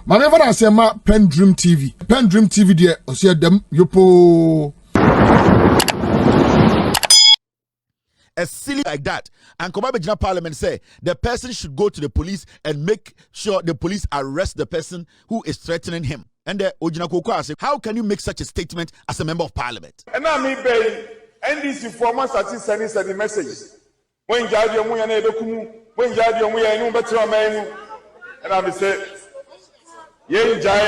Maneva na sema PENDREAM TV. PENDREAM TV de osia dem yopo. A silly like that, and Commander Parliament say the person should go to the police and make sure the police arrest the person who is threatening him. And the Ojina Koko say, how can you make such a statement as a member of Parliament? And I mean, NDC formers are sending the message. When Jadi Omuyane Dokumu, when Jadi Omuyane Betra Menu, and I say, Yen Jai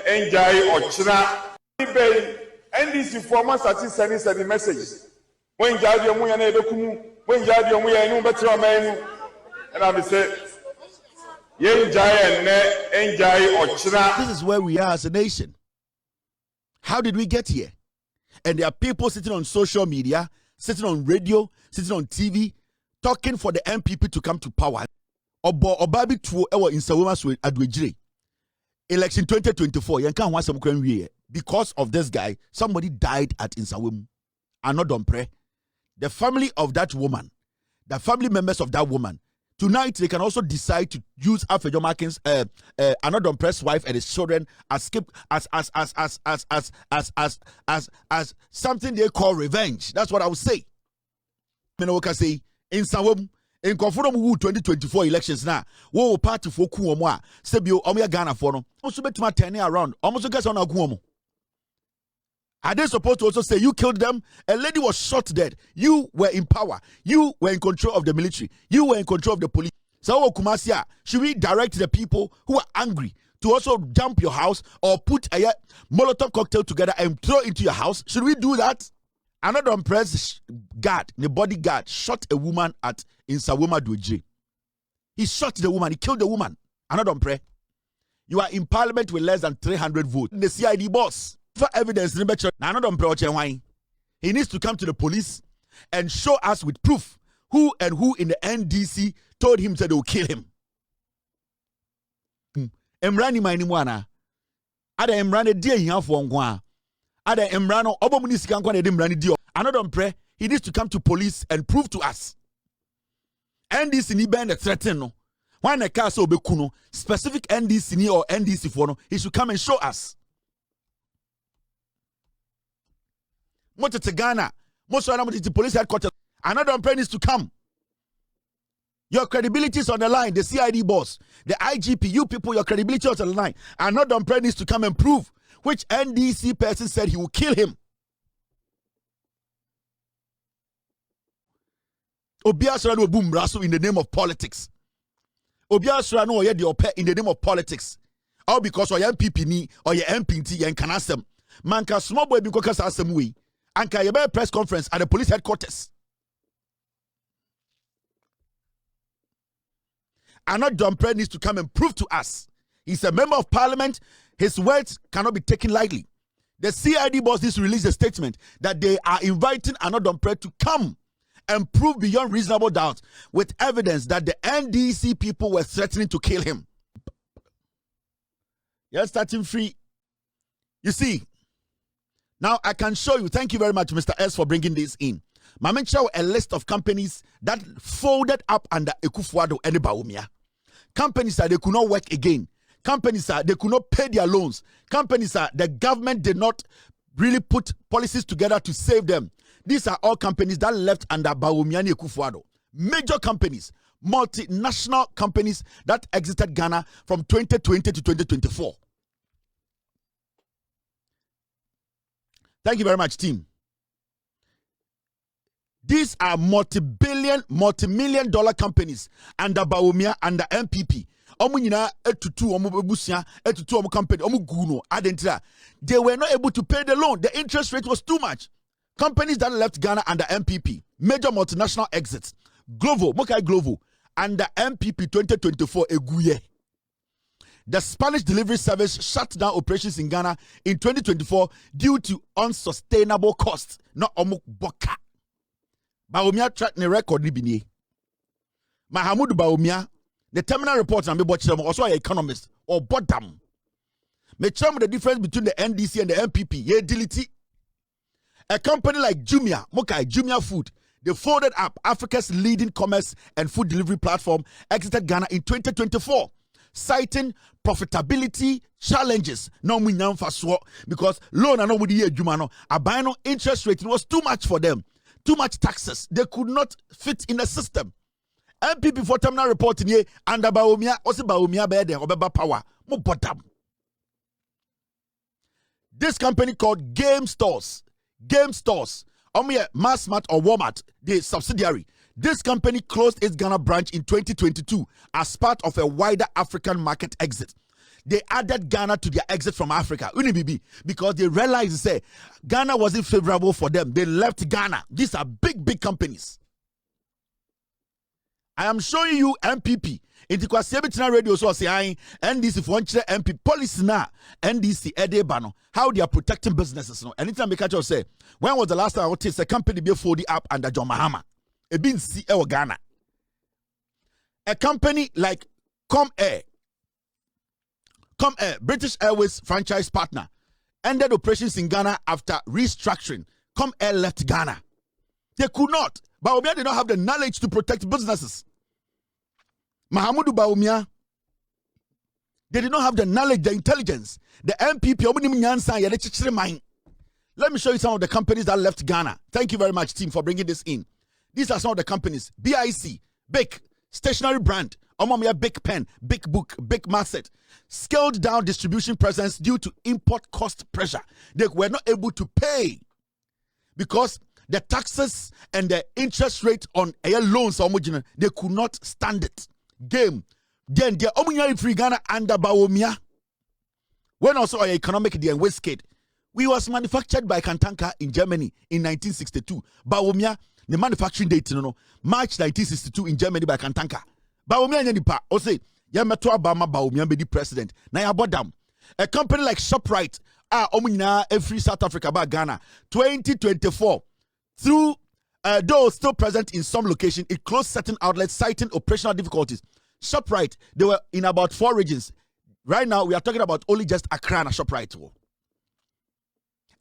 and Jai or China. NDC formers are sending the message. When Jadi Omuyane Dokumu, when Jadi Omuyane Betra Menu, and I say, Yen Jai and Jai or China. This is where we are as a nation. How did we get here? And there are people sitting on social media, sitting on radio, sitting on TV, talking for the MPP to come to power. Obabi tuo ewo insawema so adwejire. Election 2024, because of this guy, somebody died at Insawemu. Annoh Dompreh. The family of that woman, the family members of that woman, tonight they can also decide to use Afejo Markins, Annoh Dompreh's wife and his children as something they call revenge. That's what I would say. Menoka say in Sawem in Conform 2024 elections now. Wo party for Kuomwa, Sebio Omia Ghana for no. Also bet my turning around. Almost guess on a Guomo. Are they supposed to also say you killed them? A lady was shot dead. You were in power. You were in control of the military. You were in control of the police. So Kumasia, should we direct the people who are angry to also jump your house or put a Molotov cocktail together and throw into your house? Should we do that? Annoh Dompreh's guard, the bodyguard, shot a woman at Insawema Dweje. He shot the woman. He killed the woman. Annoh Dompreh, you are in parliament with less than 300 votes. The CID boss. For evidence, Annoh Dompreh, he needs to come to the police and show us with proof who in the NDC told him that they will kill him. Emrani mainimwana. Ada Emrani dia hiafo ngwa. Ada Emrano obomuni sika nkwa na de Emrani dio. Annoh Dompreh, he needs to come to police and prove to us. NDC ni ben the threaten no. When a car so obekuno, specific NDC ni or NDC for no, he should come and show us. Moto Ghana, most of the police headquarters. Annoh Dompreh needs to come. Your credibility is on the line. The CID boss, the IGP, you people, your credibility is on the line. Annoh Dompreh needs to come and prove which NDC person said he will kill him. Obiasra no boom rasu in the name of politics. Obiasra no oye de ope in the name of politics. All because or your MPP ni or your MPT and kanasem. Manka small boy bi kokasa asem we. Anka yebe press conference at the police headquarters. Annoh Dompreh needs to come and prove to us. He's a member of parliament. His words cannot be taken lightly. The CID boss needs to release a statement that they are inviting Annoh Dompreh to come and prove beyond reasonable doubt with evidence that the NDC people were threatening to kill him. You're starting free. You see, now I can show you. Thank you very much, Mr. S, for bringing this in. Mama show a list of companies that folded up under Ekufuado and Baumia. Companies that they could not work again. Companies that they could not pay their loans. Companies that the government did not really put policies together to save them. These are all companies that left under Baumia and Ekufuado. Major companies, multinational companies that exited Ghana from 2020 to 2024. Thank you very much, team. These are multi-million dollar companies under Baumia, under MPP. Company, they were not able to pay the loan. The interest rate was too much. Companies that left Ghana under MPP, major multinational exits. Glovo, Mokai Glovo, under MPP 2024, Eguye. The Spanish delivery service shut down operations in Ghana in 2024 due to unsustainable costs. Not Omuk Boka. Baumia track the record ni bini. Mahama Baumia, the terminal report and me also an economist or bottom. Me chum the difference between the NDC and the MPP. Ye delete. A company like Jumia, Mokai Jumia Food, they folded up Africa's leading commerce and food delivery platform, exited Ghana in 2024. citing profitability challenges. No because loan and nobody here Jumano, a interest rate was too much for them, too much taxes. They could not fit in the system. MPP for terminal reporting here and Baumia, also Baumia bed or Beba Power. More bottom. This company called Game Stores, Massmart or Walmart, the subsidiary. This company closed its Ghana branch in 2022 as part of a wider African market exit. They added Ghana to their exit from Africa, because they realized Ghana wasn't favorable for them. They left Ghana. These are big companies. I am showing you MPP. It was 17 radio so say NDC for MP policy na NDC edebano how they are protecting businesses. No, anytime they catch us say when was the last time I would say a company be folded up under John Mahama? A bin C Ghana. A company like Comair, British Airways franchise partner, ended operations in Ghana after restructuring. Comair left Ghana. They could not, but they did not have the knowledge to protect businesses. Mahamudu Baumia, they did not have the knowledge, the intelligence, the MPP. Let me show you some of the companies that left Ghana. Thank you very much, team, for bringing this in. These are some of the companies. BIC, Big, stationery brand, Omamia Big Pen, Big Book, Big Masset. Scaled down distribution presence due to import cost pressure. They were not able to pay because the taxes and the interest rate on air loans, they could not stand it. Game. Then the Omunyari free Ghana under Baomia. When also our economic the Westgate, we was manufactured by Kantanka in Germany in 1962. Baomia, the manufacturing date, March 1962 in Germany by Kantanka. Baomia Yanipa, or say, Yamatua Bama Baomia be the president. Now Bodam. A company like ShopRite, Omunyana, every South Africa by Ghana, 2024. Through though still present in some locations, it closed certain outlets, citing operational difficulties. ShopRite, they were in about 4 regions. Right now, we are talking about only just Accra and ShopRite.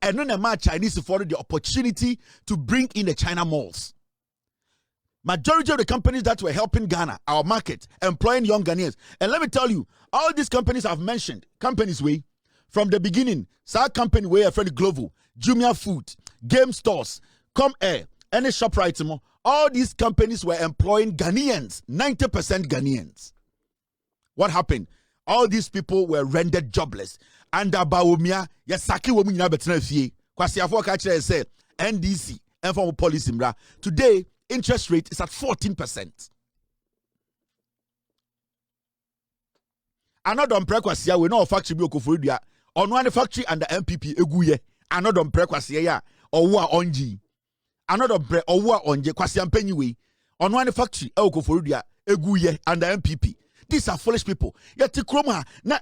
And then the Chinese afforded the opportunity to bring in the China malls. Majority of the companies that were helping Ghana, our market, employing young Ghanaians. And let me tell you, all these companies I've mentioned, companies from the beginning, Sa company way, Freddy Global, Jumia Food, Game Stores, Comair, any ShopRite, all these companies were employing Ghanaians, 90% Ghanaians. What happened? All these people were rendered jobless. And Baumia, Yasaki woman betina fie. Kwasi afo kachire say NDC and from policy mra. Today, interest rate is at 14%. Another Dompreh kwasi we know factory bi okofurudua. On one factory and the MPP eguye. Another Dompreh kwasi ya owo onji. Another Dompreh owo onje kwasi ampanyi we. On one factory okofurudua eguye and the MPP. These are foolish people. Yet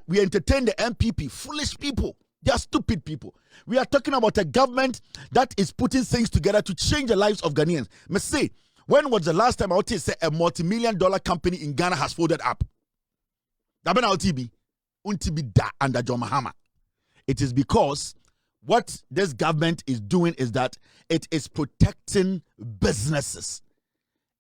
we entertain the MPP. Foolish people. They are stupid people. We are talking about a government that is putting things together to change the lives of Ghanaians. Me say, when was the last time I would say a multi-million-dollar company in Ghana has folded up? Untibi da under John Mahama. It is because what this government is doing is that it is protecting businesses.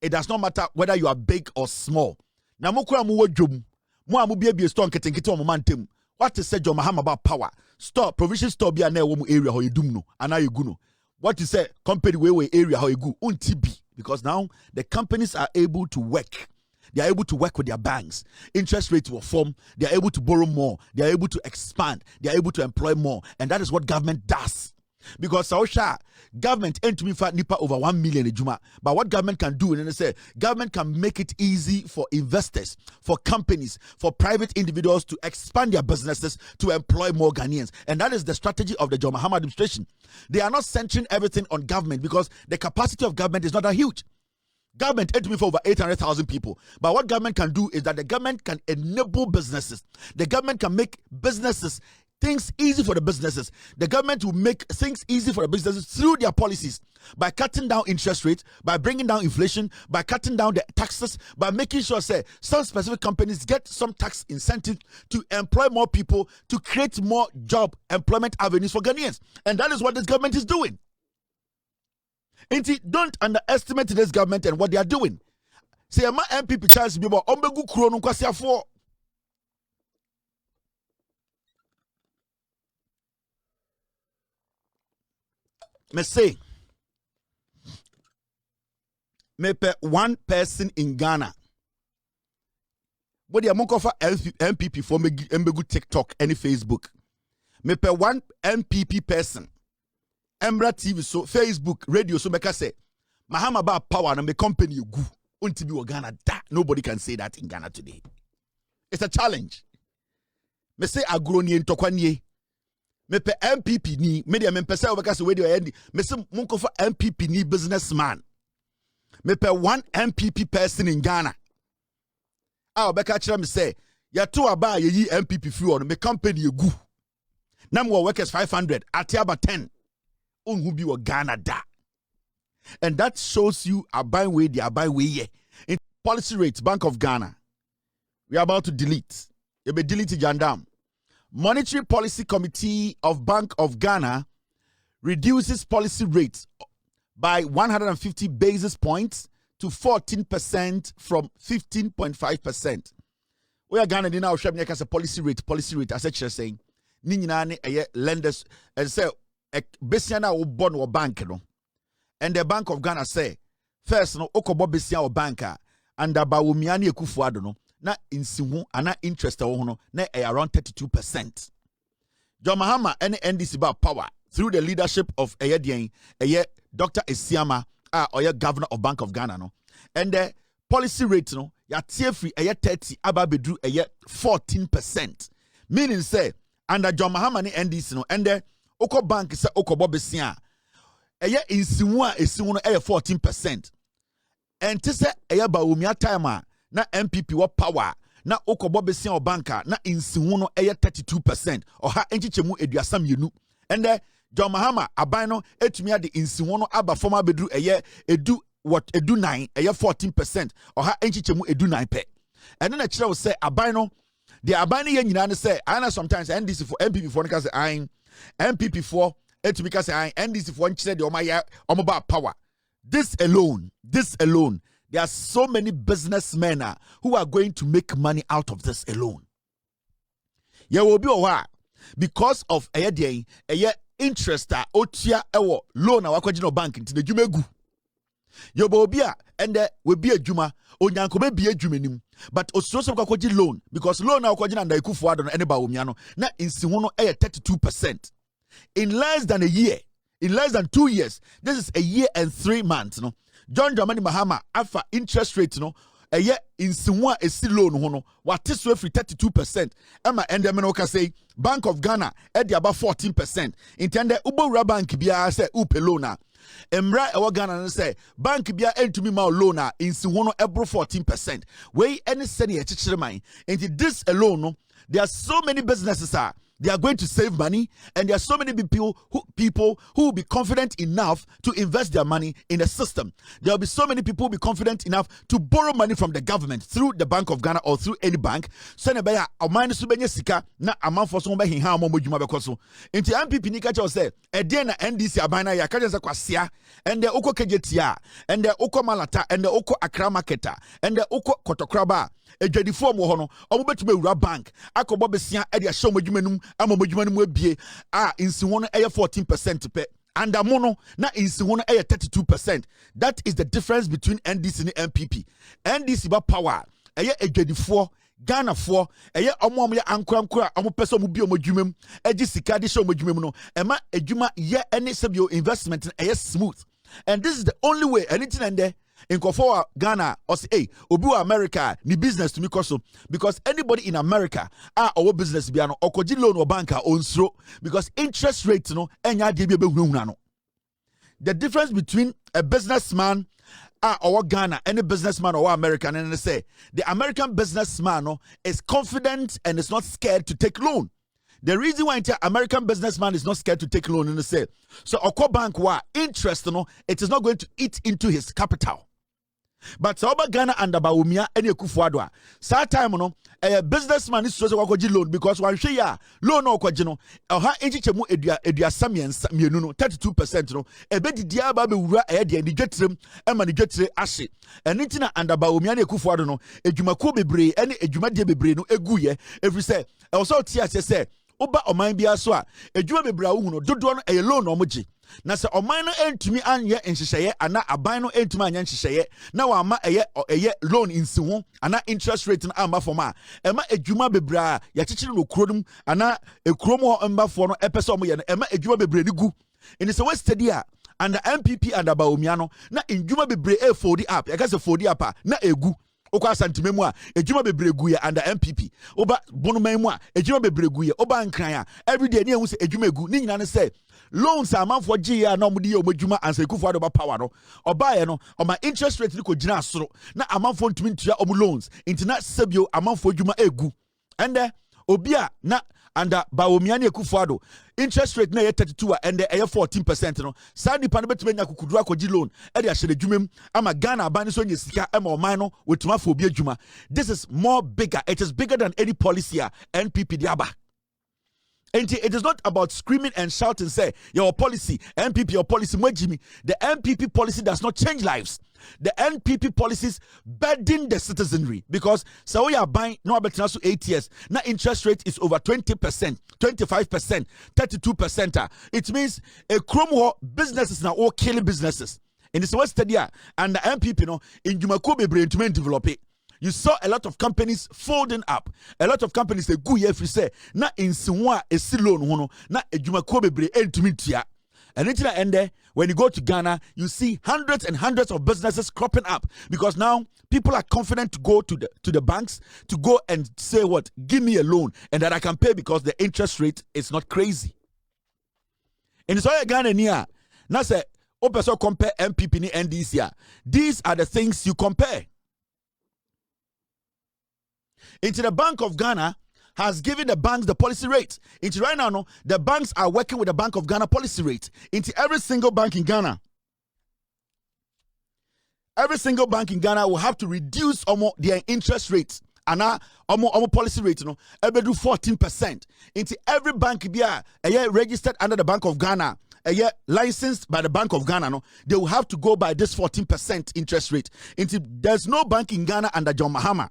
It does not matter whether you are big or small. Na mukura muwo dwom mu amu bia store nketenkete o momentum what is say John Mahama about power store provision store bia na ewo mu area ho edum no ana egu no what is say company we area ho egu unti bi because now the companies are able to work. They are able to work with their banks. Interest rates will form. They are able to borrow more. They are able to expand. They are able to employ more. And that is what government does. Because Saosha, government ain't to me fat nipa over 1 million ejuma. But what government can do, and they say government can make it easy for investors, for companies, for private individuals to expand their businesses to employ more Ghanaians. And that is the strategy of the John Mahama administration. They are not centering everything on government because the capacity of government is not that huge. Government ain't to me for over 800,000 people. But what government can do is that the government can enable businesses. The government can make businesses things easy for the businesses. The government will make things easy for the businesses through their policies by cutting down interest rates, by bringing down inflation, by cutting down the taxes, by making sure say some specific companies get some tax incentive to employ more people, to create more job employment avenues for Ghanaians. And that is what this government is doing. And don't underestimate this government and what they are doing. Say my MPP chance be about ombegu kuro no kwasi afo. me say me pe one person in Ghana. But the amonkofa MPP for me mbegu TikTok any Facebook. Me pe one MPP person. Embra TV so Facebook radio so meka say Mahama ba power na me company gu. Unti bi Ghana da. Nobody can say that in Ghana today. It's a challenge. Me say agroni ntokwanie. Me pe MPP ni media me pese obeka say we dey me say monkofa MPP ni businessman. Me pe one MPP person in Ghana. Ah obeka kire me say ya to aba ye MPP free on me company egu. Na mo workers 500 atiaba 10. Unhu bi wo Ghana da. And that shows you aban way the aban way ye. In policy rate Bank of Ghana. We are about to delete. You be delete jandam. Monetary Policy Committee of Bank of Ghana reduces policy rates by 150 basis points to 14% from 15.5%. We are Ghana now showing as a policy rate. As I saying, Ninani lenders and say Besiana will bond or bank no. And the Bank of Ghana say first no Okobo Besia or banker and Bawumiani Ekufuado no. Na insihu ana interest no na around 32%. John Mahama and NDC about power through the leadership of Dr. Esiama or governor of Bank of Ghana no. And the policy rate no ya tier free 30 ababedu 14%. Meaning say under John Mahama and NDC no and the Oko Bank say Okobo Besia insihu esihu no 14%. And to say ba umia time na MPP wa power na okobo besia o banka na insihu no 32% oha enchichemu eduasam yenu ende John Mahama aban no etumi ade insihu no aba former bedru edu 9 14% oha enchichemu edu 9 pe ene na kire wo say aban no the aban no ye nyina ne say ana sometimes NDC for MPP for nka say ayin MPP for etumi ka say ayin NDC for nkire de omoba power this alone there are so many businessmen who are going to make money out of this alone. There will be a while because of a interest otia ewo loan awakwaji bank into the jumegu. You will be and there will be a juma onyanko be a jumenim, but also kwaji loan because loan awakwaji and ikufu adon aneba umiano na insihono 32%. In less than a year, in less than 2 years, this is a year and 3 months, no. John Dramani Mahama alpha interest rate no a year in Sinwa a si loan hono what is free 32%. Emma and the say Bank of Ghana at the about 14%. Intended Ubo Bank Bia say Upelona. Emra our Ghana say Bank Bia and to me ma loaner in Sinwono ebro 14%. Way any senior teacher mine. And this alone no, there are so many businesses they are going to save money, and there are so many people who will be confident enough to invest their money in the system. There will be so many people who will be confident enough to borrow money from the government through the Bank of Ghana or through any bank. So nebaya amani subenye sika na amanfo so be hinha mo modwuma bekoso. Enti MPP ni kacha say e dey na NDC abana ya kacha say kwasia and the oko kejetia and the oko malata and the oko Accra marketer and the oko kotokraba edwadifo mo ho no omobetuma ewura bank akobo besia e dey show modwumanum amomodwumanum abie insiwo no 14% pe and amono na insiwo no 32%. That is the difference between NDC and MPP. NDC ba power edwadifo Ghana for omo ya ankrankra omo pese omo bi omodwumam agi sika de show omodwumam no ema adwuma ye any sebio investment smooth. And this is the only way anything and there in Kofoa Ghana or say hey obi America ni business to me koso because anybody in America our business be no okoji loan or banker onsro because interest rate no enya de be hunhuna no. The difference between a businessman or Ghana any businessman or American and they say the American businessman no is confident and is not scared to take loan. The reason why the American businessman is not scared to take loan in the say so Oko bank wa interest no it is not going to eat into his capital. But Oba Ghana and Baumia any Kufuadwa. Sa time no a businessman is so wakoji loan because one share loan or kwajino ha enchichemu edua samian mienu no 32% no e be didia ba be wura e de dwetrem e ma ne dwetre ahye eni na and Baumia ne Kufuado no edwumako bebre ene edwuma de bebre no eguye every say e so tia say Oba oman bia so a adwuma bebra wo hu no dodo no e loan no moje na se oman no entumi anye nhyehyeye ana aban no entumi anye nhyehyeye na wa ma eye loan insi ho ana interest rate no amba fom a ema adwuma bebra ya kyekyere no kurodum ana ekurom ho mbafo no epese omo ye no ema adwuma bebra ni gu eni se we study a under MPP and Baumia no na adwuma bebre e fold up ya ka se fold up na egu okwa santime mu a adwuma bebre gu ye under MPP oba bonoman mu a adwuma bebre gu ye oba nkran a every day ne ehu se adwuma egu ni nyina ne se loans amanfo gye ya na omudi ye omadwuma ansa Kufuor do ba power no oba ye no oma interest rate ni ko gina asoro na amanfo ntumi ntua omu loans intina sebio amanfo adwuma egu ende obi a na under Baumia ne Kufuor do interest rate na 32 and 14% no sa nipa no betime nya kukudura akogyi loan e de ahyere dwumem ama Ghana ban so nya sika e ma oman no wetuma fo obi adwuma. This is more bigger, it is bigger than any policy NPP diaba. And it is not about screaming and shouting, say, your policy, MPP, your policy, Mwejimi. The MPP policy does not change lives. The NPP policies burden the citizenry because so we are buying no about 8 years. Now interest rate is over 20%, 25%, 32%. It means a chrome businesses now all killing businesses. In this West Stadia and the MPP no in Jumakobe brain to develop it. You saw a lot of companies folding up. A lot of companies say, "Go if you say na insiwa a silon hono na ejumako bebre entumitia." And it's the end there. When you go to Ghana, you see hundreds and hundreds of businesses cropping up because now people are confident to go to the banks to go and say, "What? Give me a loan and that I can pay because the interest rate is not crazy." And so Ghana near now say, "Opeso compare MPP ni NDC." These are the things you compare. Into the Bank of Ghana has given the banks the policy rate. Into right now, no, the banks are working with the Bank of Ghana policy rate. Into every single bank in Ghana. Every single bank in Ghana will have to reduce their interest rates. And now, policy rate, you know, every do 14%. Into every bank be a year registered under the Bank of Ghana, a year licensed by the Bank of Ghana, no, they will have to go by this 14% interest rate. Into there's no bank in Ghana under John Mahama.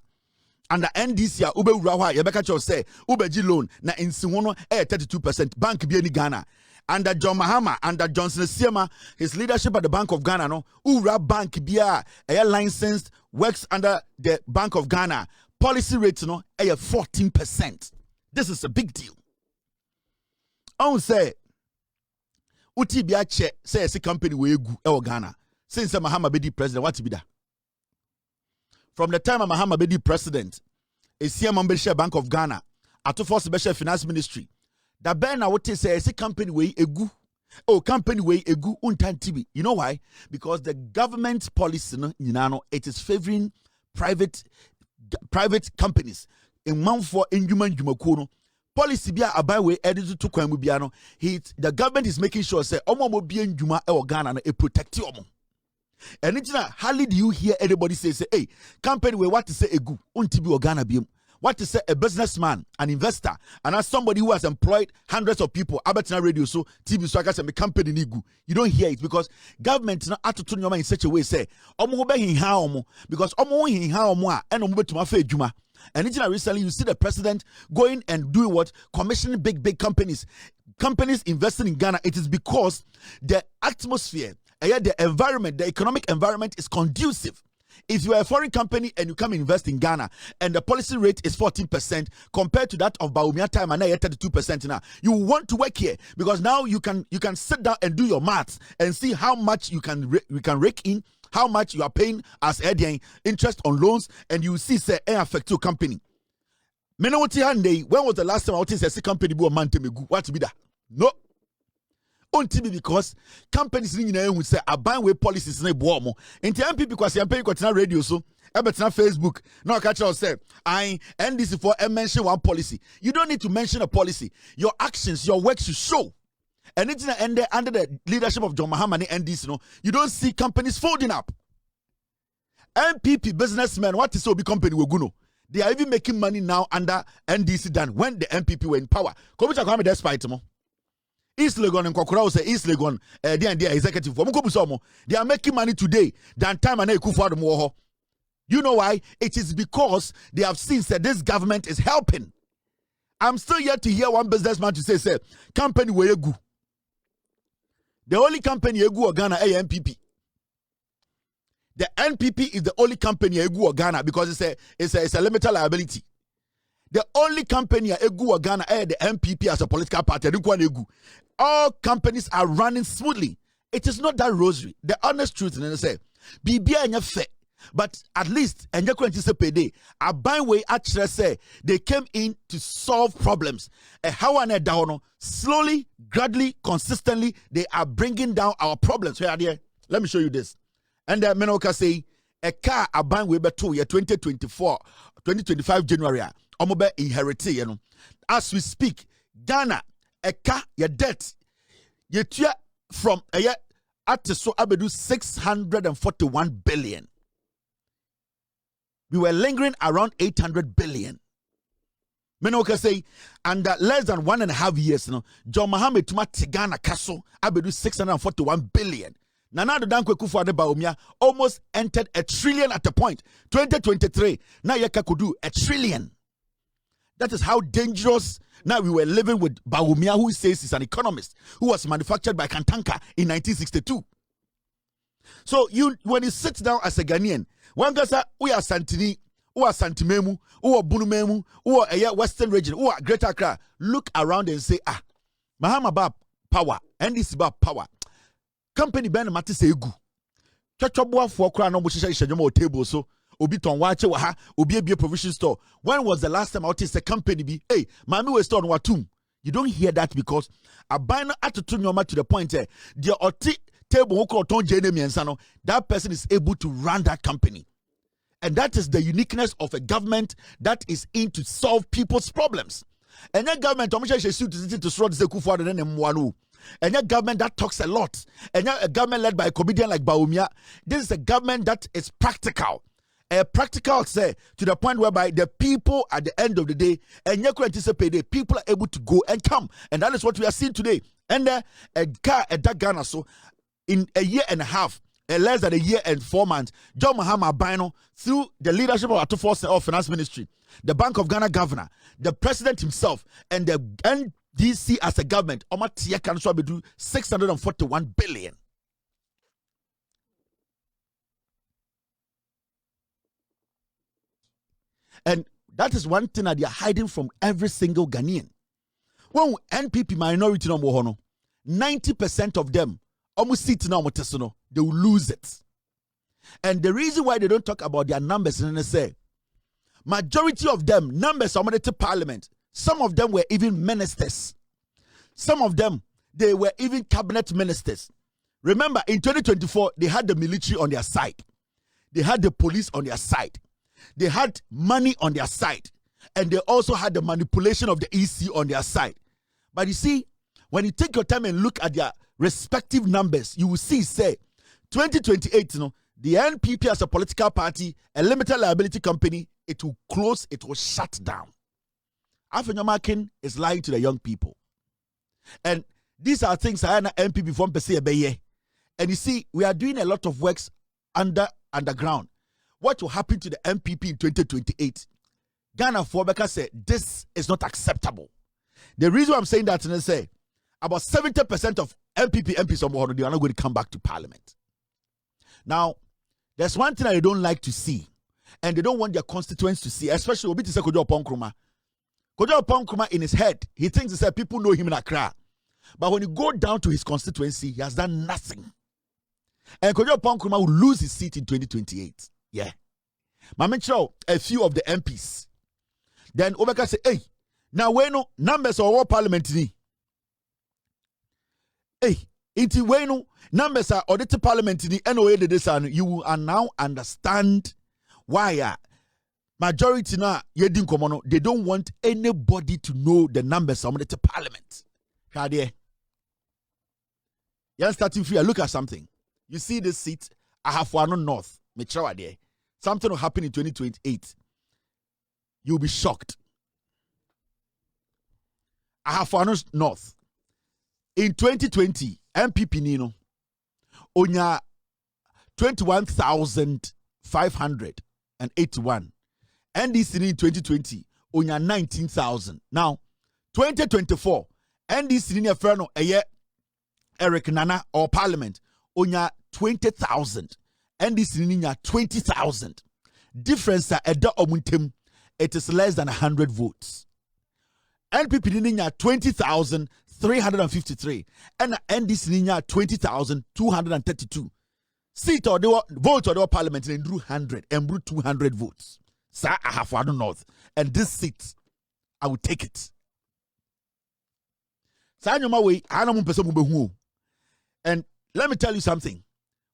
And the NDC ube urawa yebeka cho say ube ji loan na insiwono 32% bank bi ni Ghana. Under John Mahama, under Johnson Siema, his leadership at the Bank of Ghana no ura bank bia licensed works under the Bank of Ghana. Policy rate no 14%. This is a big deal. On say uti bia che say a company we egu e Ghana. Since Mahama be the president, what be that? From the time of Mahama be the president, a CM membership Bank of Ghana, at to force special finance ministry. The Ben I would say a company way egu. Oh, company way egu untan tibi. You know why? Because the government policy, it is favoring private companies. In month for inhuman jumakono. Policy bia abai way edited to kwemu biano. The government is making sure say omo bi njuma e Ghana e protect you omo. And it's not hardly do you hear anybody say, hey, company where what to say a good untibi or Ghana beam. What to say a businessman, an investor, and as somebody who has employed hundreds of people, Abertina Radio, so TV so I can say company nigu. You don't hear it because government not at to turn your mind in such a way say, because and to my face juma. And it's not recently you see the president going and doing what? Commissioning big companies. Companies investing in Ghana. It is because the atmosphere, the environment, the economic environment is conducive. If you are a foreign company and you come invest in Ghana and the policy rate is 14% compared to that of Baumia time and now 32% now, you want to work here because now you can sit down and do your maths and see how much you can rake in, how much you are paying as interest on loans, and you see say affect your company. When was the last time I was say company be a man what to be that? No. Only because companies would say a buy way policies in a boom. In MPP because you're paying radio so not Facebook. Now catch us say I NDC for mention one policy. You don't need to mention a policy. Your actions, your work should show. And it's under the leadership of John Mahama and NDC, you don't see companies folding up. MPP businessmen, what is so big company we go? They are even making money now under NDC than when the MPP were in power. Come to despite more. East Legon and Kokora say East Legon, their executive. They are making money today than time and Kufuor more. You know why? It is because they have seen that this government is helping. I'm still yet to hear one businessman to say, company where you go. The only company you go Ghana is NPP. The NPP is the only company you go Ghana because it's a limited liability. The only company you go Ghana is the NPP as a political party. All companies are running smoothly. It is not that rosary. The honest truth is say, Bibia enya fe, but at least enya ko anticipate a buy way actually say they came in to solve problems. How and down slowly, gradually, consistently they are bringing down our problems. Where are they? Let me show you this. And the Menoka say a car a buy way beto year 2025 January. Omobe inherite you know. As we speak, Ghana a car your debt ye from a year at so abedu 641 billion. We were lingering around 800 billion. Menoka say under less than 1.5 years, John Mahama tuma Tigana Castle abedu 641 billion. Nana the Dankwe Kufu Adebaumia almost entered a trillion at a point. 2023, now Yaka could do a trillion. That is how dangerous now we were living with Baumia, who says he's an economist, who was manufactured by Kantanka in 1962. So when you sit down as a Ghanaian, one guy say, we are Santini, who are Santimemu, who are Bunumemu, who are a Western region, who are Greater Accra, look around and say, Mahama ba power, NDC ba power. Company ben mati say egu. Chachobwa for kra no bushisha ishajomo table so obi ton wache wa ha obi ebie provision store. When was the last time I noticed a company be hey mami we store on watum? You don't hear that because a bino atutu nyoma to the point the oti table who ton jenemi ensano that person is able to run that company. And that is the uniqueness of a government that is in to solve people's problems. And that government to sort the kufu and then mwanu. And your government that talks a lot. And a government led by a comedian like Baumia. This is a government that is practical. Practical say to the point whereby the people at the end of the day, and you could anticipate the people are able to go and come. And that is what we are seeing today. And a car at that Ghana so in a year and a half, less than a year and 4 months, John Mahama Bino, through the leadership of Arthur Force of Finance Ministry, the Bank of Ghana governor, the president himself, and the NDC as a government, Omatia can so do 641 billion. And that is one thing that they are hiding from every single Ghanaian. When NPP minority no more, 90% of them almost sit now, they will lose it. And the reason why they don't talk about their numbers in the say, majority of them numbers are to parliament. Some of them were even ministers. Some of them, they were even cabinet ministers. Remember, in 2024, they had the military on their side. They had the police on their side. They had money on their side. And they also had the manipulation of the EC on their side. But you see, when you take your time and look at their respective numbers, you will see, say, 2028, the NPP as a political party, a limited liability company, it will close, it will shut down. Afenyomakin is lying to the young people. And these are things I am NPP from Pese. And you see, we are doing a lot of works underground. What will happen to the NPP in 2028? Ghana for Beka said, this is not acceptable. The reason I'm saying that is say about 70% of NPP MPs they are not going to come back to parliament. Now, there's one thing I don't like to see, and they don't want their constituents to see, especially Obi Tise Kojo Ponkruma. Kojo Ponkruma in his head, he thinks he said people know him in Accra. But when you go down to his constituency, he has done nothing. And Kojo Ponkruma will lose his seat in 2028. Yeah. Mamencho, a few of the MPs. Then Obeka say, hey, now we know numbers of our parliament ni. Hey, iti we know numbers are audited parliament ni NOA de this and you will now understand why majority na yedin komono they don't want anybody to know the numbers of the parliament. Kade. You're starting free. Look at something. You see this seat, I have Annoh North. There. Something will happen in 2028. You'll be shocked. I have Annoh North. In 2020, MPP Nino, onya 21,581. NDC in 2020, onya 19,000. Now, 2024 NDC ni friend no Eric Nana or Parliament onya 20,000. NDC ni nya 20,000. Difference eda omuntem, it is less than 100 votes. NPP ni nya 20,353 and NDC ni nya 20,232. Seat or the vote or the Parliament in drew 100 and drew 200 votes. Sir, I have one north, and this seat I will take it. And let me tell you something.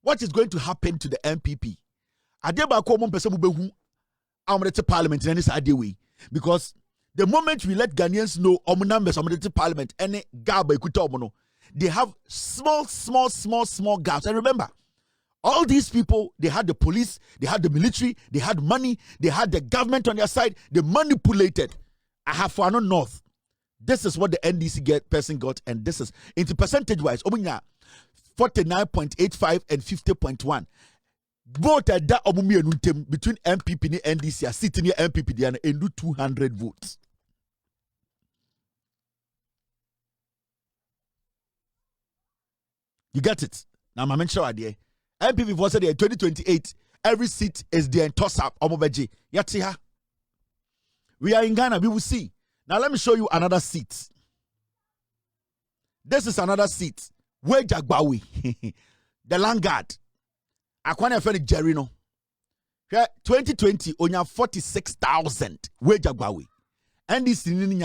What is going to happen to the MPP? Parliament in this idea way. Because the moment we let Ghanaians know numbers of the parliament, any gap they have small gaps. And remember, all these people, they had the police, they had the military, they had money, they had the government on their side, they manipulated. I have for Annoh North. This is what the NDC person got, and this is into percentage wise. 49.85 and 50.1. Vote at that between MPP and NDC are sitting here MPP and do 200 votes. You get it? Now I'm sure idea. MPP was there in 2028. Every seat is there in Tossup. Yatiha. We are in Ghana. We will see. Now let me show you another seat. This is another seat. Where Jagbawi, the land guard. Akwana Feni Jerino. 2020 onya 46,000. Where Jagbawi. And this in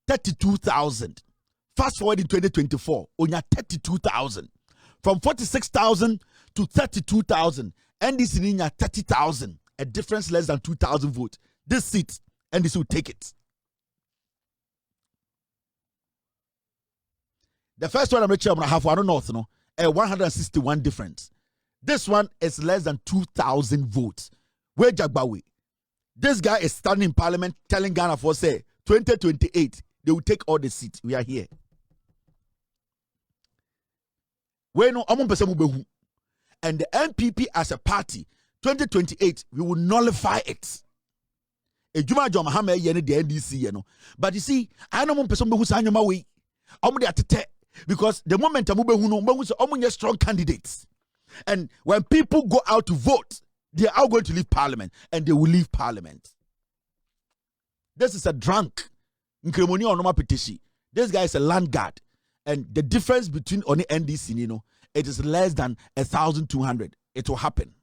32,000. Fast forward in 2024, onya 32,000. From 46,000 to 32,000. And this in 30,000. A difference less than 2,000 votes. This seat, and this will take it. The first one I'm going to have Annoh North, a 161 difference. This one is less than 2,000 votes. Where Jagbawi? This guy is standing in Parliament telling Ghana for say 2028 they will take all the seats. We are here. And the MPP as a party 2028 we will nullify it. Mahama the NDC, but you see, I know because the moment I'm strong candidates, and when people go out to vote, they are going to leave Parliament, and they will leave Parliament. This is a drunk. This guy is a land guard, and the difference between only NDC, it is less than 1,200. It will happen.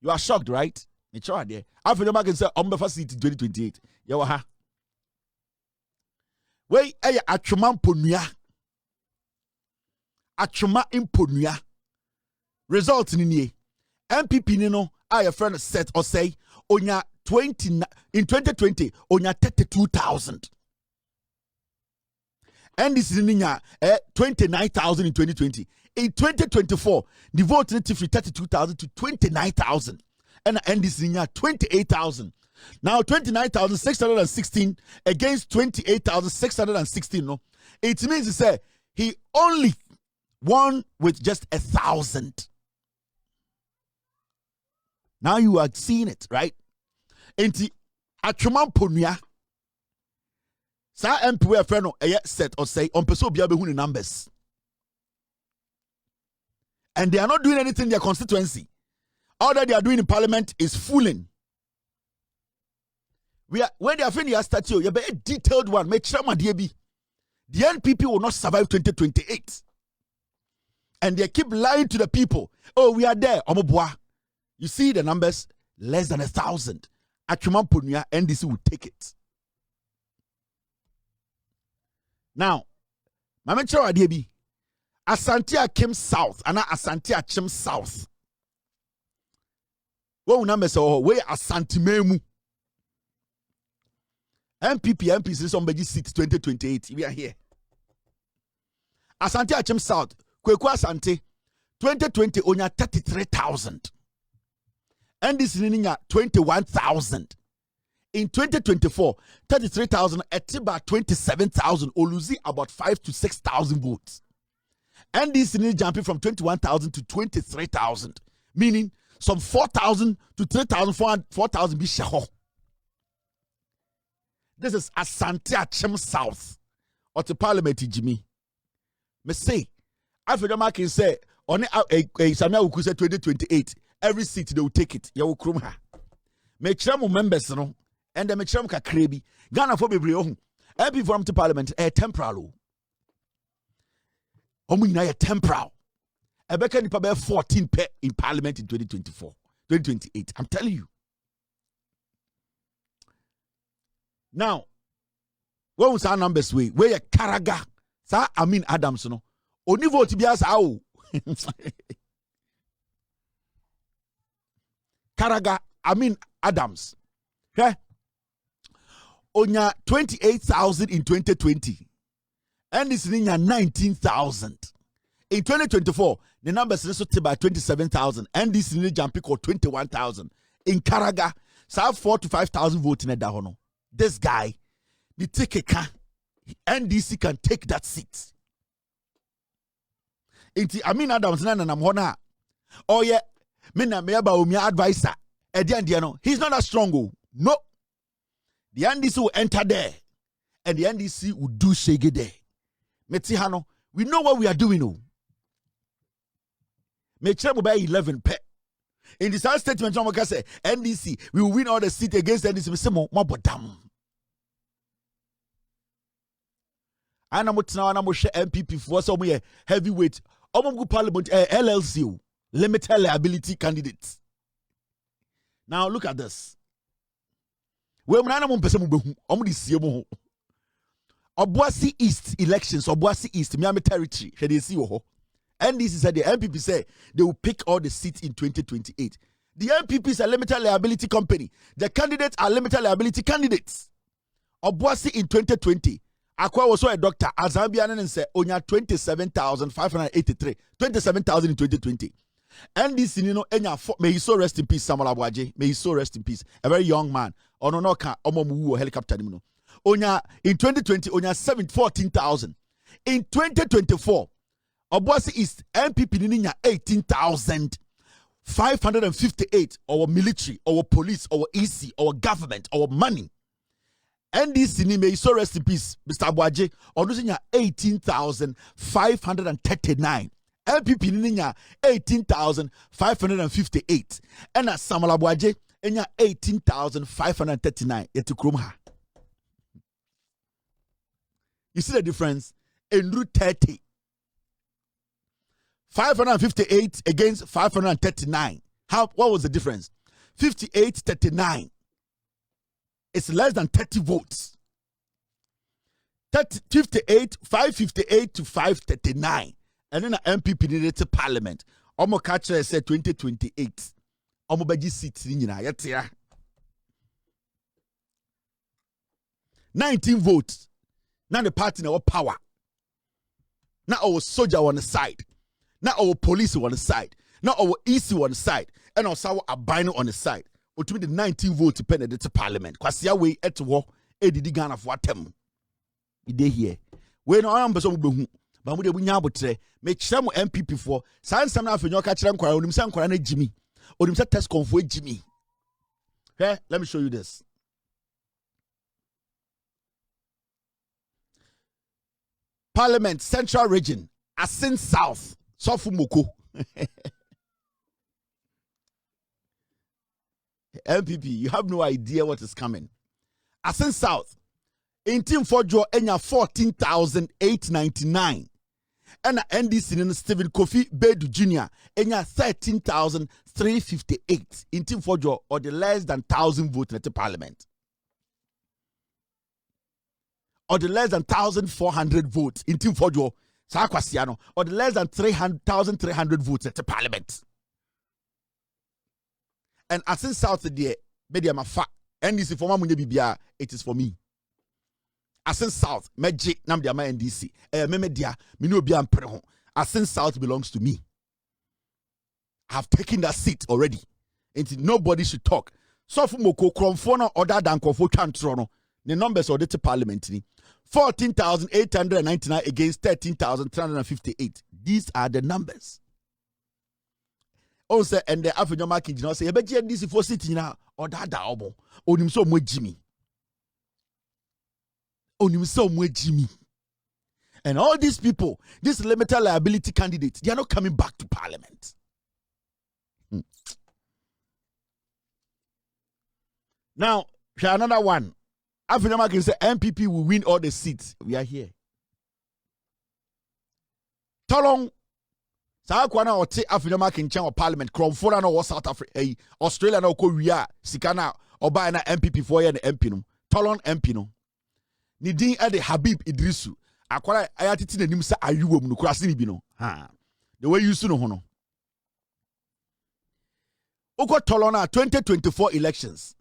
You are shocked, right? It's right there. After the market say, "I'm the seat in 2028." Yawaha. Wey aya atwoma mponua. Atwoma mponua. Result ni nie. MPP ni no a friend set or say onya 20 in 2020 onya 32,000. NDC ni nya 29,000 in 2020. In 2024, the vote rate from 32,000 to 29,000. And NDC ni nya 28,000. Now 29,616 against 28,616. No, it means to say he only won with just 1,000. Now you are seeing it, right? Enti atwoma mponua. Sa MPP friend no set or say on person obi abehu numbers. And they are not doing anything in their constituency. All that they are doing in Parliament is fooling. When they are finished their statute, you have a detailed one. The NPP will not survive 2028. And they keep lying to the people. Oh, we are there. You see the numbers, less than 1,000. Atwoma mponua, NDC will take it. Now, Mamechero Adiebi, Asante Akim South, and Asante Achim South. What numbers are where Asante Memu? MPs is somebody seat 2028. We are here. Asante Achim South, Kweku Asante, 2020 onya 33,000. And this is 21,000. In 2024, 33,000, Etiba 27,000, Oluzi about 5,000 to 6,000 votes. And this is jumping from 21,000 to 23,000, meaning some 4,000 to 3,000, 4,000 Bishaho. This is Asante Achim South. or to parliament Jimmy. Me say, Afidoma can say on a Samia Wuku say 2028, every seat they will take it. Ya will krum ha. Me chram members no, and the me chram ka krebi. Ghana for bebre ohun. MP from to parliament temporal. Omu nyina temporal. Ebeka nipa be 14 pe in parliament in 2024, 2028. I'm telling you. Now, when we say numbers where you Karaga, sa Adams no, only vote bias how. Karaga Adams, okay? Onya 28,000 in 2020, and this ninya 19,000 in 2024. The numbers is by 27,000, and this ninya jumping or 21,000 in Karaga. So 4,000 to 5,000 votes in that hono. This guy, the ticket can NDC can take that seat. Inti Adams na nam hona. Oh yeah, me na me aba omi advisor. He's not that strong. No. The NDC will enter there, and the NDC will do shege there. Metihano, we know what we are doing. Oh, me chemo by 11 pe. In the same statement, John say NDC we will win all the seats against NDC. Me say mo bodam. Ana mo tina ana mo share MPP for so mo heavyweight. Omo parliament LLC limited liability candidates. Now look at this. We mna mo pese mo behu. Omo di sie mo ho. Obuasi East elections, Obuasi East, Miami territory. She dey see ho. NDC said the MPP said they will pick all the seats in 2028. The MPP is a limited liability company. The candidates are limited liability candidates. Obuasi in 2020. Akwa was so a doctor. Azambian and said, Onya 27,583. 27,000 in 2020. NDC, you know, may he so rest in peace, Samuel Abuaje. May he so rest in peace. A very young man. Ono no ka omo helicopter. Onya in 2020, Onya 14,000. In 2024, Obuasi East MPP ninya 18,558. Our military, our police, our EC, our government, our money. NDC ni may so rest in peace, Mr. Abuaje. Onusinya 18,539. MPP ninya 18,558. And as Samuel Abuaje, enya 18,539. Yetu krumha. You see the difference? In route 30. 558 against 539. What was the difference? 58-39. It's less than 30 votes. 558 to 539. And then the MPP needed to parliament. Omo catcher said 2028. Omo baji seats in 19 votes. Now the party now power. Now our soldier on the side. Now our police on the side. Now our EC on the side. And also our abino on the side. Ultimately the 19 votes depended to parliament. Kwasi away at war. Edidi Ghana for atem. Ide here. We no am person behu. Ba mu de bunya abotre. Me kire mo MPP for. Sansam na afenyo ka kire nkwara onim se nkwara na Jimmy. Onim se test confo Jimmy. Okay, let me show you this. Parliament Central Region, Asin South, Sofumoko. MPP, you have no idea what is coming. Asin South, in Team Forjo, enya 14,899. And NDC in Stephen Kofi Bedu Jr. enya 13,358. In Team Forjo, or the less than 1,000 votes at the Parliament. Or the less than 1,400 votes in Team Forjo, Sakwasiano, or the less than 1,300 votes at the Parliament. And as in South the media mafa, NDC for Mamunye Bibia, it is for me. As in South, Meji Namdiama NDC, Memedia, Minobia and Preho. As in South belongs to me. I have taken that seat already. And nobody should talk. So for Moko Kromfona other than Kofo Chantrono. The numbers are the parliamentary 14,899 against 13,358. These are the numbers. Also, and the African market, you know, say, I bet you this for sitting now or that album. Onim so much Jimmy. Onim so much Jimmy. And all these people, these limited liability candidates, they are not coming back to parliament. Now, another one. African can say MPP will win all the seats. We are here. Tolong. Saakwana or te African can change parliament. Cromfora no South Africa, Australia no Korea, Sikana or buy an MPP for you and MP no. Tolong MP no. Nidin ade Habib Idrisu. Akwara ayatiti na nim sa ayuwo mu no kurase ni bi no. Ha. The way you see no hono. Oko Tolona 2024 elections.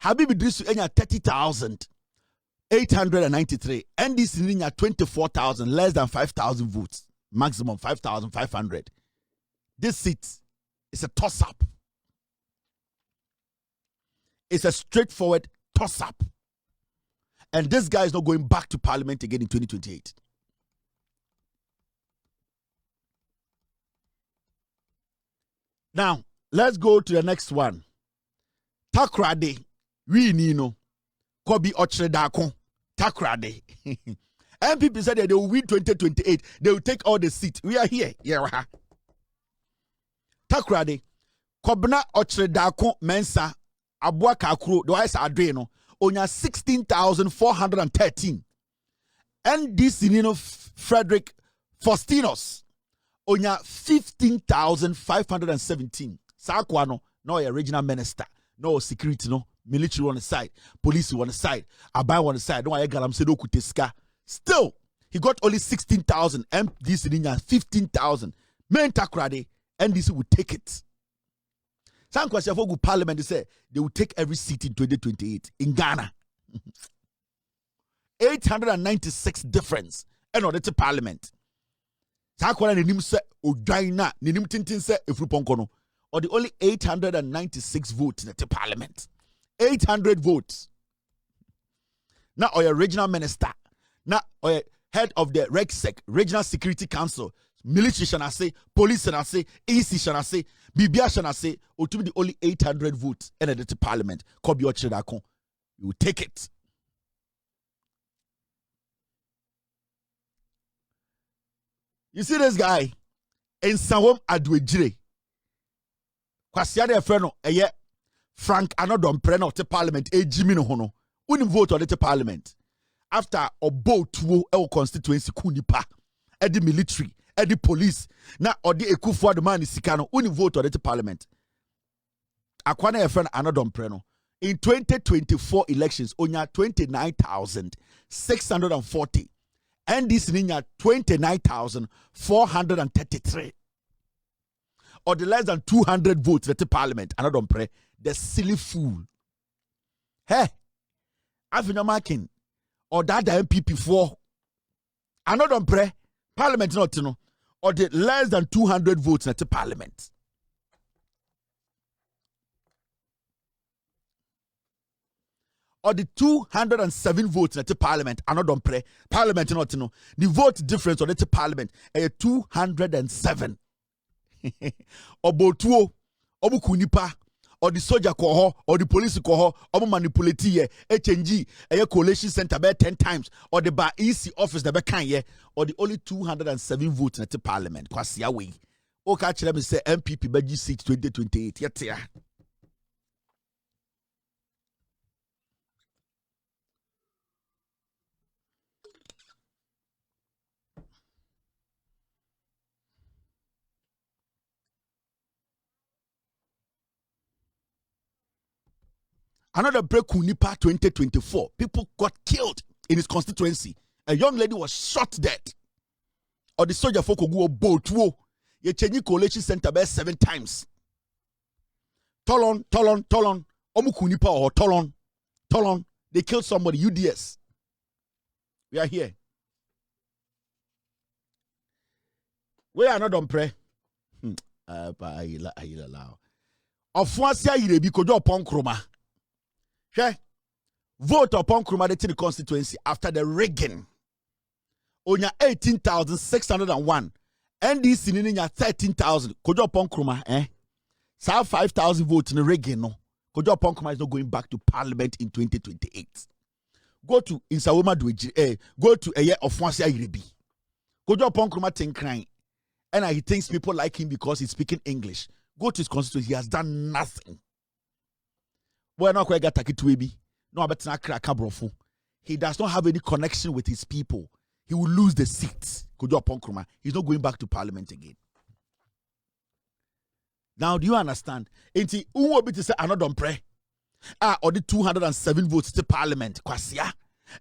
Habib Idrisu enya 30,893. NDC enya 24,000, less than 5,000 votes. Maximum 5,500. This seat is a toss-up. It's a straightforward toss-up. And this guy is not going back to parliament again in 2028. Now, let's go to the next one. Takrade, we nino, Kobi Ochredakon, Takrade. MPP said that they will win 2028. They will take all the seats. We are here. Yeah. Takrade, Kobna Ochredakon Mensa, Abua Kakro, the Wise Adreno, Onya 16,413. NDC Nino Frederick Faustinos, Onya 15,517. Sakwano, no regional minister, no security, no military on the side, police on the side, Abai on the side, no I galam sedo kuteska. Still, he got only 16,000. MDC Nina 15,000. Men Takrade, NDC will take it. Some question for parliament, they say they will take every seat in 2028 in Ghana. 896 difference. And order to parliament. Sakwana nim se odaina nim tintin se efruponkono. Or the only 896 votes in the parliament. 800 votes. Now or your regional minister. Now or head of the RECSEC, Regional Security Council, military shall I say, police shall I say, EC shall I say, Bibia shall I say, or to be the only 800 votes in the parliament. Kobi Ochredakon. You will take it. You see this guy in Sawom Adwejire. Kwasiade Efreno, eye Frank Annoh Dompreh no te parliament, Jimmy no hono. Uni vote on the parliament. After obo tuo e constituency kunipa, the military, the police, na odi ekufu the man sika no, uni vote on the parliament. Akwana Efreno Annoh Dompreh no. In 2024 elections, onya 29,640. NDC ninya 29,433. Or the less than 200 votes at the parliament. Annoh Dompreh, the silly fool. Hey, African American, or that the MPP for Annoh Dompreh, parliament not no, or the less than 200 votes at the parliament. Or the 207 votes at the parliament, Annoh Dompreh, parliament not no, the vote difference on the parliament, 207. Obotuo, Obukunipa, or the soldier cohort, or the police cohort, or manipulate HNG, a coalition center by 10 times, or the bar EC office the back or the only 207 votes at the parliament. Kwasia way. O catch them say MPP Beji seat 2028. Yet. Another break Kunipa 2024. People got killed in his constituency. A young lady was shot dead. Or the soldier folk go boat. Ye change coalition center by 7 times. Tolon. Omu Kunipa or Tolon. They killed somebody. UDS. We are here. We are not Dompreh. Ofuasia yirebi kojo upon kroma. Vote upon Kruma the constituency after the rigging. Onya 18,601. NDC ninya 13,000. Kojo upon Kruma, Sa 5,000 votes in the rigging, no. Kojo upon Kruma is not going back to parliament in 2028. go to Insawoma Dweji, go to a year of Fonsia Iribi. Go to Ponkruma Tenkran. And he thinks people like him because he's speaking English. Go to his constituency. He has done nothing. Boy, no quite got takituebi. No, but not crack cabrofu. He does not have any connection with his people. He will lose the seat. Kojo Ponkruma. He's not going back to parliament again. Now, do you understand? Enti uwo bi to say Annoh Dompreh. Or the 207 votes to parliament. Kwasia.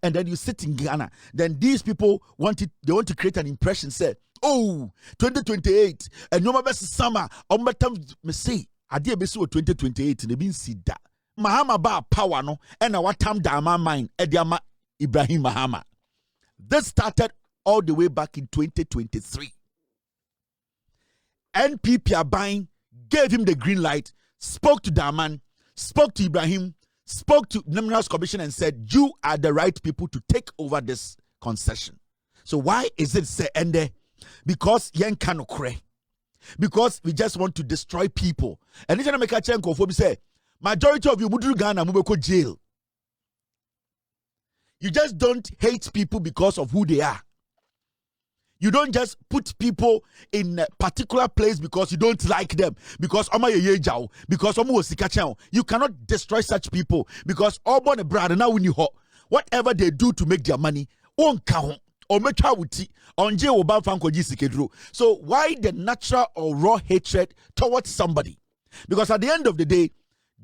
And then you sit in Ghana. Then these people they want to create an impression. Say, oh, 2028. And no best summer. Me say, I did be 2028. And they been see that. Mahama ba power no. And what time dama mind. Ediama Ibrahim Mahama. This started all the way back in 2023. NPP are buying, gave him the green light, spoke to Daman, spoke to Ibrahim, spoke to Minerals Commission and said, you are the right people to take over this concession. So why is it say ende? Because yen kanokre. Because we just want to destroy people. And this make a chenko for me say, majority of you mudru Ghana mubeko jail. You just don't hate people because of who they are. You don't just put people in a particular place because you don't like them. Because you cannot destroy such people. Because whatever they do to make their money, so why the natural or raw hatred towards somebody? Because at the end of the day,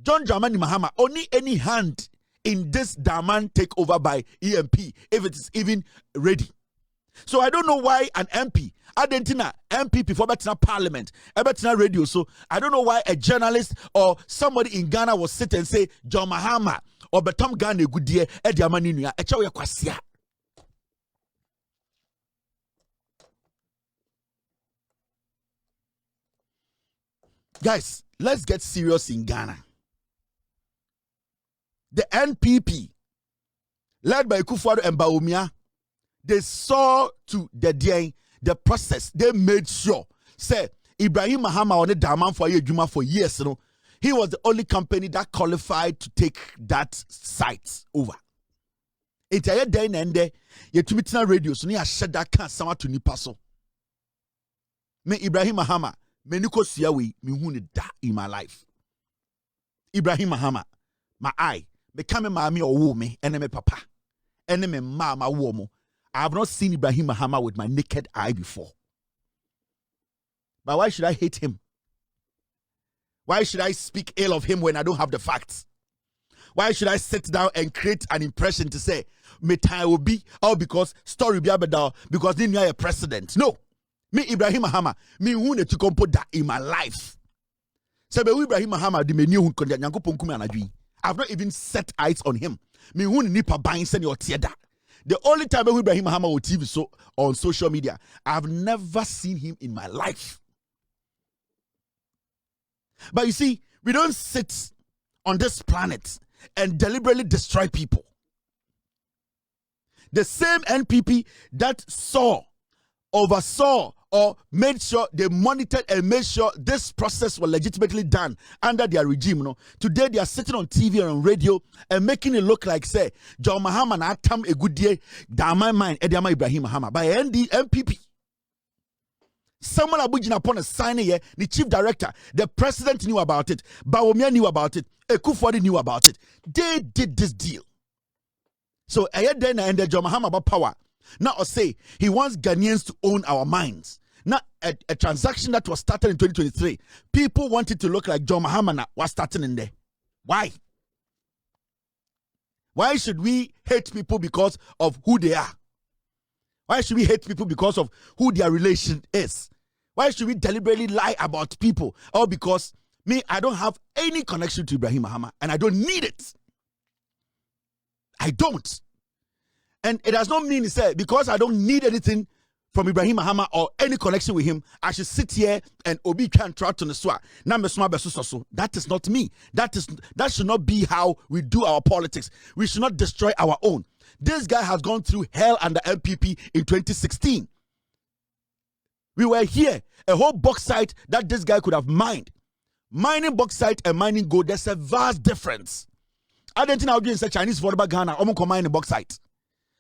John Dramani Mahama, only any hand in this Daman takeover by EMP, if it is even ready. So I don't know why an MP, Argentina MP before better parliament, better radio. So I don't know why a journalist or somebody in Ghana will sit and say John Mahama or Betom Ghana good dear Ediamaninia, a chow kwasia. Guys, let's get serious in Ghana. The NPP, led by Kufuor and Bawumia, they saw to the process. They made sure. Say, Ibrahim Mahama on the Daman for Juma for years. You know, he was the only company that qualified to take that site over. It's a day and day. You to meet radio, so near shed that can't someone to Nipaso. Me Ibrahim Mahama, me Niko Siawi, me who da in my life. Ibrahim Mahama, my eye. Me come mami or wo me, and me papa, and me mama womo. I have not seen Ibrahim Mahama with my naked eye before. But why should I hate him? Why should I speak ill of him when I don't have the facts? Why should I sit down and create an impression to say, me time will be, oh, because story be abedal, because then you are a president? No. Me Ibrahim Mahama, me who need to put that in my life. So Ibrahim Mahama, the menu who can I've not even set eyes on him. Me who nipa buying send your theater. The only time Ibrahim Mahama on TV so on social media, I've never seen him in my life. But you see, we don't sit on this planet and deliberately destroy people. The same NPP that oversaw, or made sure they monitored and made sure this process was legitimately done under their regime. You know? Today they are sitting on TV and on radio and making it look like, say, John Mahama na atam a good day, Dama mind, Ediama Ibrahim Mahama, by NPP. Someone abujin upon a signing here, the chief director, the president knew about it, Bawumia knew about it, Kufuor knew about it. They did this deal. So, then and the John Mahama about power. Now, I say he wants Ghanaians to own our minds. Now, a transaction that was started in 2023, people wanted to look like John Mahama was starting in there. Why? Why should we hate people because of who they are? Why should we hate people because of who their relation is? Why should we deliberately lie about people? Or because me, I don't have any connection to Ibrahim Mahama and I don't need it. I don't. And it does not mean, say, because I don't need anything from Ibrahim Mahama or any connection with him, I should sit here and Obi can try to Neswa. That is not me. That should not be how we do our politics. We should not destroy our own. This guy has gone through hell under MPP in 2016. We were here, a whole bauxite that this guy could have mined. Mining bauxite and mining gold, there's a vast difference. Argentina would say Chinese for the Ghana, omo combine the bauxite.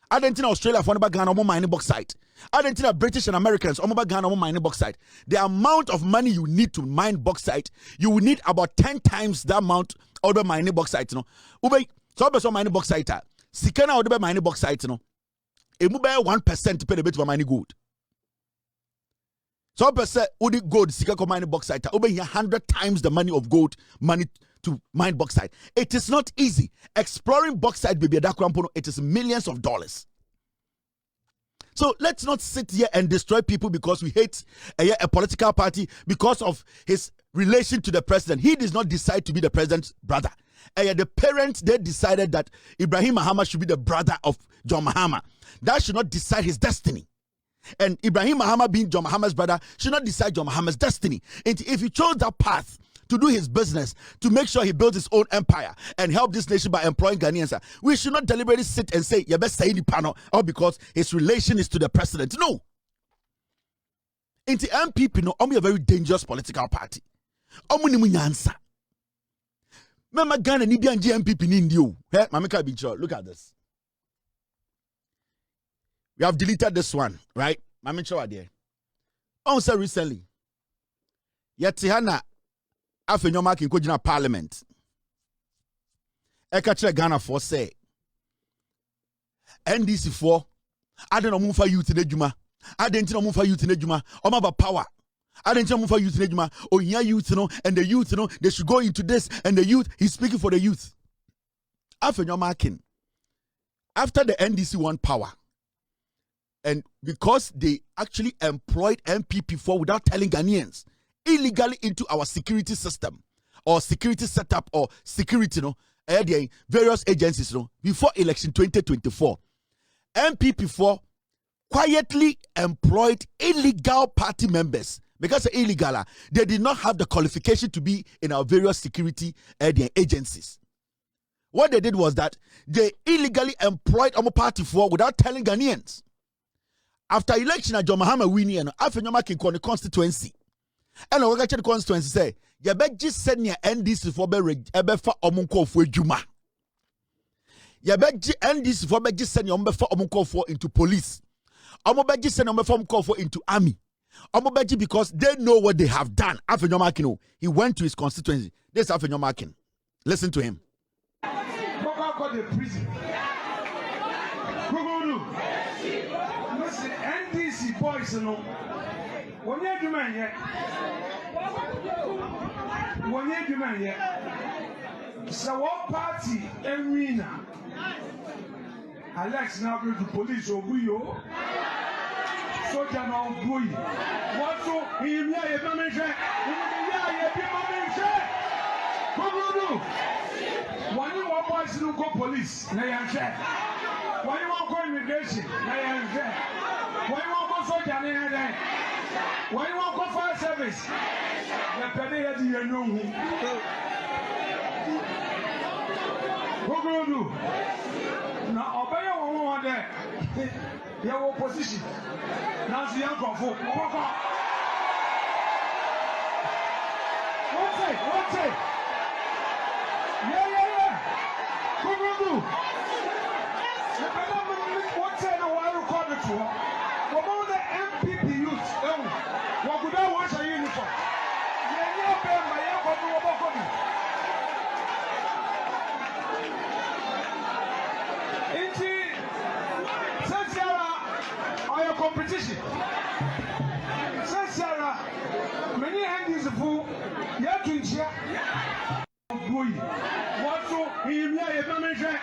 Argentina, Australia for the Ghana, omo mine bauxite. Argentina, British and Americans, omo Ghana, omo mine bauxite. The amount of money you need to mine bauxite, you will need about 10 times the amount of the mining bauxite. No, ube so be mining bauxite. Sikana or the mining bauxite. No, it move 1% to pay the bit for mining gold. So percent would gold Sikako mining bauxite. Ube 100 times the money of gold money to mine bauxite. It is not easy. Exploring bauxite, baby, it is millions of dollars. So let's not sit here and destroy people because we hate a political party because of his relation to the president. He did not decide to be the president's brother. The parents, they decided that Ibrahim Mahama should be the brother of John Mahama. That should not decide his destiny. And Ibrahim Mahama being John Mahama's brother should not decide John Mahama's destiny. And if he chose that path to do his business, to make sure he builds his own empire and help this nation by employing Ghanaians, we should not deliberately sit and say, you best say the panel, or because his relation is to the president. No. Into MPP, no, I'm a very dangerous political party. I'm going to answer. Remember Ghana, Nibian GMPP in India. Hey, Mamika Bicho, look at this. We have deleted this one, right? Mami Chowa there. Also recently, Yatihana Afenyoma Kinkojina Parliament. Ekache Ghana for say NDC for I don't know move for youth in Ejuma. I didn't know move for youth in Ejuma. About power. I didn't know move for youth in Ejuma. Oh yeah, youth, and the youth, they should go into this, and the youth, he's speaking for the youth. Afenyoma Kin. After the NDC won power, and because they actually employed MPP4 without telling Ghanaians, illegally into our security system or security setup or security, various agencies, before election 2024, MPP4 quietly employed illegal party members. Because illegal, they did not have the qualification to be in our various security agencies. What they did was that they illegally employed our party for without telling Ghanaians. After election, John Mahama winning, and after Nyoma Kinko the constituency, and I the constituency say, "You bet just send your NDC for for omunko for Juma. You bet NDC for just send your for omunko for into police. Bet just send your for omunko for into army. Bet because they know what they have done. After Nyoma Kinko, he went to his constituency. This after Nyoma Kinko. Listen to him. The prison. NDC boys, no. When you do man yet, so what party arena? Alex now go to police or Buyo. Soldier now Buy. What so? He be a manager. When you want boys to go police, na yanche. When you want go immigration, na yanche. When you want go soldier, na yanche. When you want go fire service, na pede ya di yenu. What go do? Na obey your one there. Your opposition. Now see young confu. What's it? Yeah. What's it? I record it for. About the MPP youth, what could I watch a uniform? Competition. Sarah, many hands of food, Yakincha. What so? He may have a manager.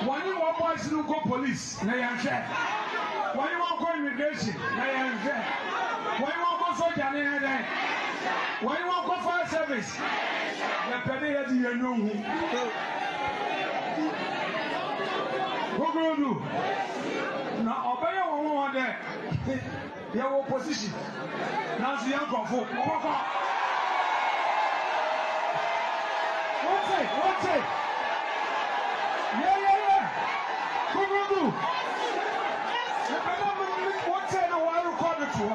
When you want boys to go police, na yanche. When you want go immigration, na yanche. When you want go soldier, na yanche. When you want go fire service, na pede ya di yenu. What do you do? Now obey your one there. Your opposition. Now see young confu. What's it? Yeah. What do you do? What's it? I record it for.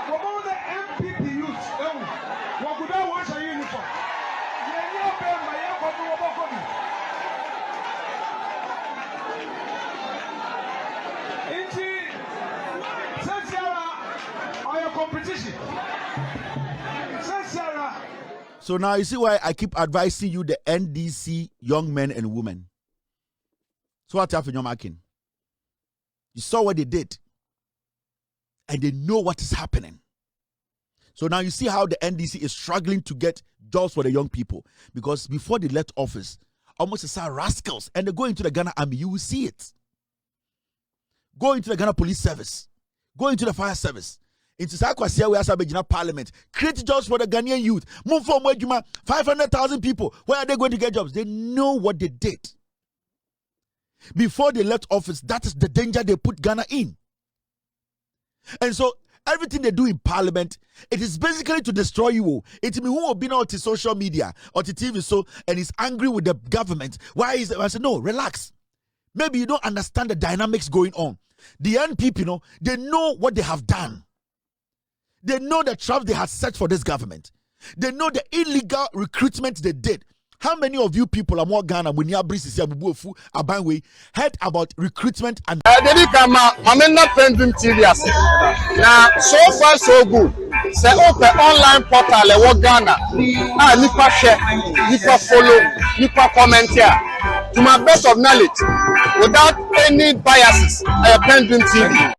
About the MPP youth. What could I watch a union? competition. So now you see why I keep advising you, the NDC young men and women. So what happened, your marking? You saw what they did, and they know what is happening. So now you see how the NDC is struggling to get jobs for the young people, because before they left office, almost as rascals, and they go into the Ghana Army. You will see it. Go into the Ghana Police Service. Go into the Fire Service. Into Sakwasi, we have Parliament. Create jobs for the Ghanaian youth. Move from 500,000 people. Where are they going to get jobs? They know what they did. Before they left office, that is the danger they put Ghana in. And so, everything they do in Parliament, it is basically to destroy you. It means who will be on social media or to TV so and is angry with the government. Why is it? I said, no, relax. Maybe you don't understand the dynamics going on. The young people, they know what they have done. They know the traps they had set for this government. They know the illegal recruitment they did. How many of you people are more Ghana when you heard about recruitment and PENDREAM TV? Now, so far so good. Say open online portal le Ghana. Nipa share, nipa follow, nipa comment here. To my best of knowledge, without any biases, PENDREAM TV.